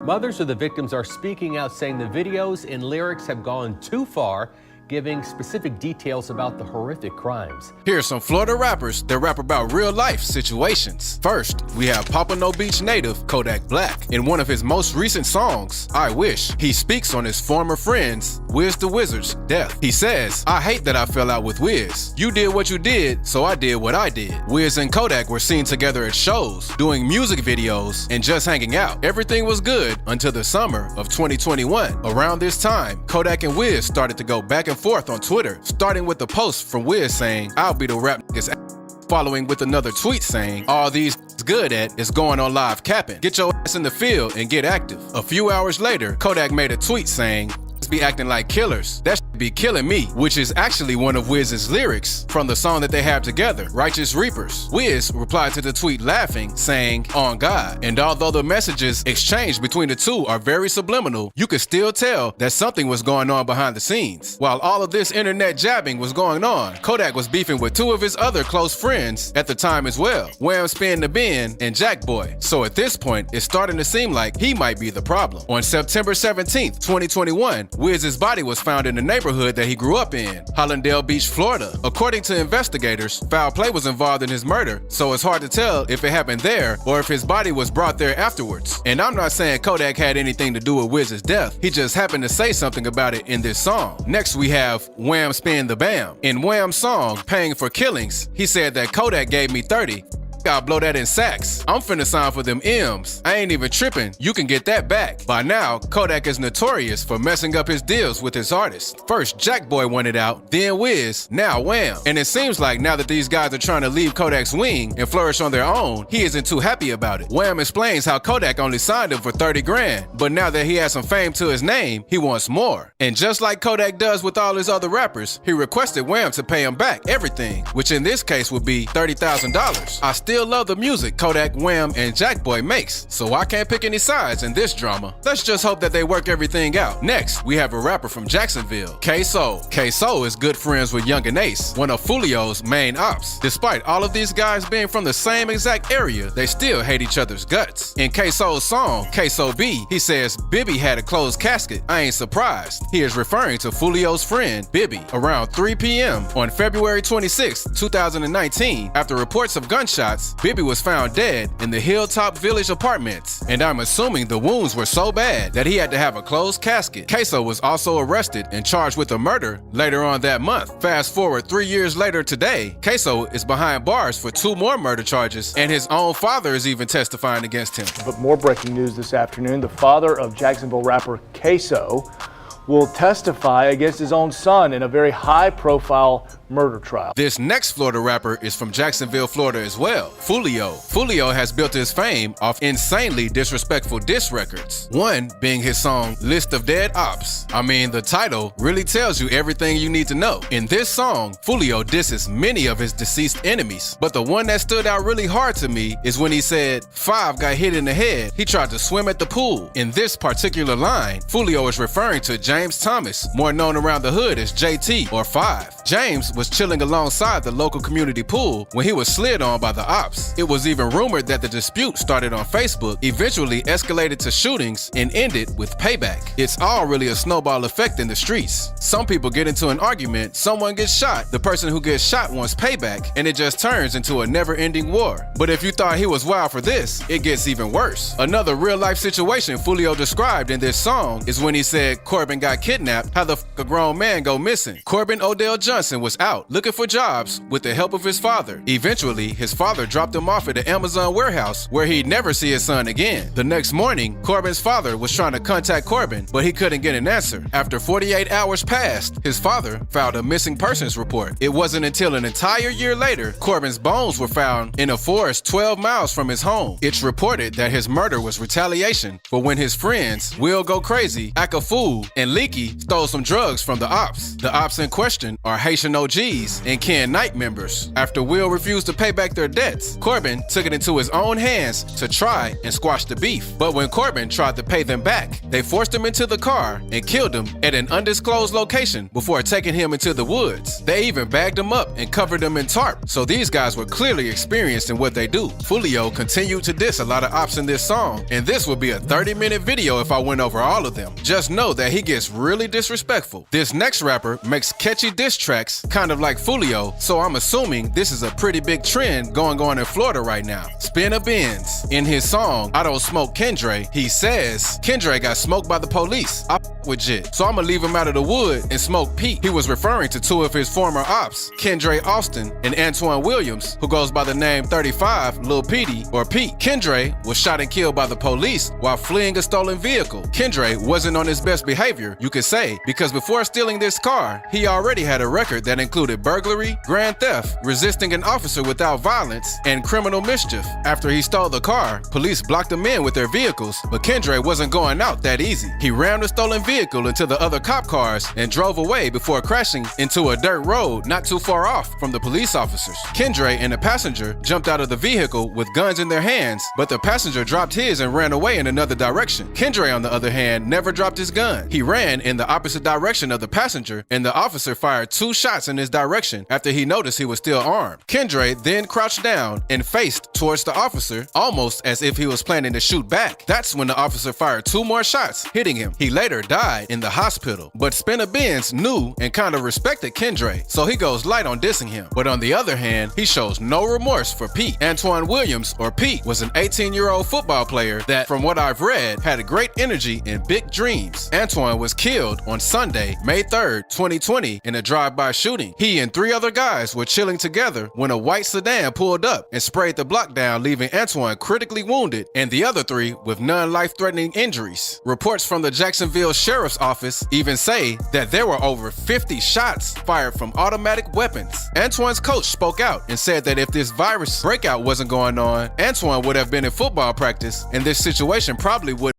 Mothers of the victims are speaking out, saying the videos and lyrics have gone too far, giving specific details about the horrific crimes. Here's some Florida rappers that rap about real-life situations. First, we have Pompano Beach native Kodak Black. In one of his most recent songs, I Wish, he speaks on his former friends, Wiz the Wizard's death. He says, "I hate that I fell out with Wiz. You did what you did, so I did what I did." Wiz and Kodak were seen together at shows, doing music videos, and just hanging out. Everything was good until the summer of 2021. Around this time, Kodak and Wiz started to go back and forth on Twitter, starting with a post from Wiz saying, "I'll be the rap niggas," following with another tweet saying, "All these good at is going on live capping. Get your ass in the field and get active." A few hours later, Kodak made a tweet saying, "Be acting like killers. That should be killing me," which is actually one of Wiz's lyrics from the song that they have together, Righteous Reapers. Wiz replied to the tweet laughing, saying, "On God." And although the messages exchanged between the two are very subliminal, you could still tell that something was going on behind the scenes. While all of this internet jabbing was going on, Kodak was beefing with two of his other close friends at the time as well, Wham Spin the Ben and Jack Boy. So at this point, it's starting to seem like he might be the problem. On September 17th, 2021, Wiz's body was found in the neighborhood that he grew up in, Hollandale Beach, Florida. According to investigators, foul play was involved in his murder, so it's hard to tell if it happened there or if his body was brought there afterwards. And I'm not saying Kodak had anything to do with Wiz's death, he just happened to say something about it in this song. Next we have Wham Spin the Bam. In Wham's song, Paying for Killings, he said that Kodak gave me 30. I'll blow that in sacks. I'm finna sign for them M's. I ain't even tripping. You can get that back. By now, Kodak is notorious for messing up his deals with his artists. First, Jack Boy wanted out, then Wiz, now Wham. And it seems like now that these guys are trying to leave Kodak's wing and flourish on their own, he isn't too happy about it. Wham explains how Kodak only signed him for 30 grand, but now that he has some fame to his name, he wants more. And just like Kodak does with all his other rappers, he requested Wham to pay him back everything, which in this case would be $30,000. I still love the music Kodak, Wham, and Jack Boy makes, so I can't pick any sides in this drama. Let's just hope that they work everything out. Next, we have a rapper from Jacksonville, K-So. K-So is good friends with Young and Ace, one of Fulio's main ops. Despite all of these guys being from the same exact area, they still hate each other's guts. In K-So's song, K-So B, he says, "Bibby had a closed casket. I ain't surprised." He is referring to Fulio's friend, Bibby. Around 3 p.m. on February 26, 2019, after reports of gunshots, Bibby was found dead in the Hilltop Village apartments, and I'm assuming the wounds were so bad that he had to have a closed casket. K-So was also arrested and charged with a murder later on that month. Fast forward 3 years later today, K-So is behind bars for 2 more murder charges, and his own father is even testifying against him. But more breaking news this afternoon. The father of Jacksonville rapper K-So will testify against his own son in a very high-profile murder trial. This next Florida rapper is from Jacksonville, Florida as well, Fulio. Fulio has built his fame off insanely disrespectful diss records. One being his song, List of Dead Ops. I mean, the title really tells you everything you need to know. In this song, Fulio disses many of his deceased enemies, but the one that stood out really hard to me is when he said, "5 got hit in the head. He tried to swim at the pool." In this particular line, Fulio is referring to James Thomas, more known around the hood as JT or 5. James was chilling alongside the local community pool when he was slid on by the ops. It was even rumored that the dispute started on Facebook, eventually escalated to shootings, and ended with payback. It's all really a snowball effect in the streets. Some people get into an argument, someone gets shot, the person who gets shot wants payback, and it just turns into a never-ending war. But if you thought he was wild for this, it gets even worse. Another real-life situation Fulio described in this song is when he said Corbin got kidnapped, how the f a grown man go missing. Corbin Odell Johnson was out looking for jobs with the help of his father. Eventually, his father dropped him off at the Amazon warehouse where he'd never see his son again. The next morning, Corbin's father was trying to contact Corbin, but he couldn't get an answer. After 48 hours passed, his father filed a missing persons report. It wasn't until an entire year later, Corbin's bones were found in a forest 12 miles from his home. It's reported that his murder was retaliation for when his friends, Will Go Crazy, Act a Fool, and Leaky stole some drugs from the ops. The ops in question are Haitian OGs OGs and Ken Knight members. After Will refused to pay back their debts, Corbin took it into his own hands to try and squash the beef. But when Corbin tried to pay them back, they forced him into the car and killed him at an undisclosed location before taking him into the woods. They even bagged him up and covered him in tarp, so these guys were clearly experienced in what they do. Fulio continued to diss a lot of ops in this song, and this would be a 30-minute video if I went over all of them. Just know that he gets really disrespectful. This next rapper makes catchy diss tracks, kind of like Fulio, so I'm assuming this is a pretty big trend going on in Florida right now. Spin a Benz. In his song, I Don't Smoke Kendra, he says, Kendra got smoked by the police. I with Jit, so I'ma leave him out of the wood and smoke Pete. He was referring to two of his former ops, Kendra Austin and Antoine Williams, who goes by the name 35, Lil Petey, or Pete. Kendra was shot and killed by the police while fleeing a stolen vehicle. Kendra wasn't on his best behavior, you could say, because before stealing this car, he already had a record that included burglary, grand theft, resisting an officer without violence, and criminal mischief. After he stole the car, police blocked him in with their vehicles, but Kendra wasn't going out that easy. He rammed the stolen vehicle into the other cop cars and drove away before crashing into a dirt road not too far off from the police officers. Kendra and the passenger jumped out of the vehicle with guns in their hands, but the passenger dropped his and ran away in another direction. Kendra, on the other hand, never dropped his gun. He ran in the opposite direction of the passenger, and the officer fired 2 shots in his direction after he noticed he was still armed. Kendra then crouched down and faced towards the officer, almost as if he was planning to shoot back. That's when the officer fired 2 more shots, hitting him. He later died in the hospital, but Spinner Benz knew and kind of respected Kendra, so he goes light on dissing him. But on the other hand, he shows no remorse for Pete. Antoine Williams, or Pete, was an 18-year-old football player that, from what I've read, had a great energy and big dreams. Antoine was killed on Sunday, May 3rd, 2020, in a drive-by shooting. He and 3 other guys were chilling together when a white sedan pulled up and sprayed the block down, leaving Antoine critically wounded and the other 3 with non-life-threatening injuries. Reports from the Jacksonville Sheriff's Office even say that there were over 50 shots fired from automatic weapons. Antoine's coach spoke out and said that if this virus breakout wasn't going on, Antoine would have been in football practice and this situation probably would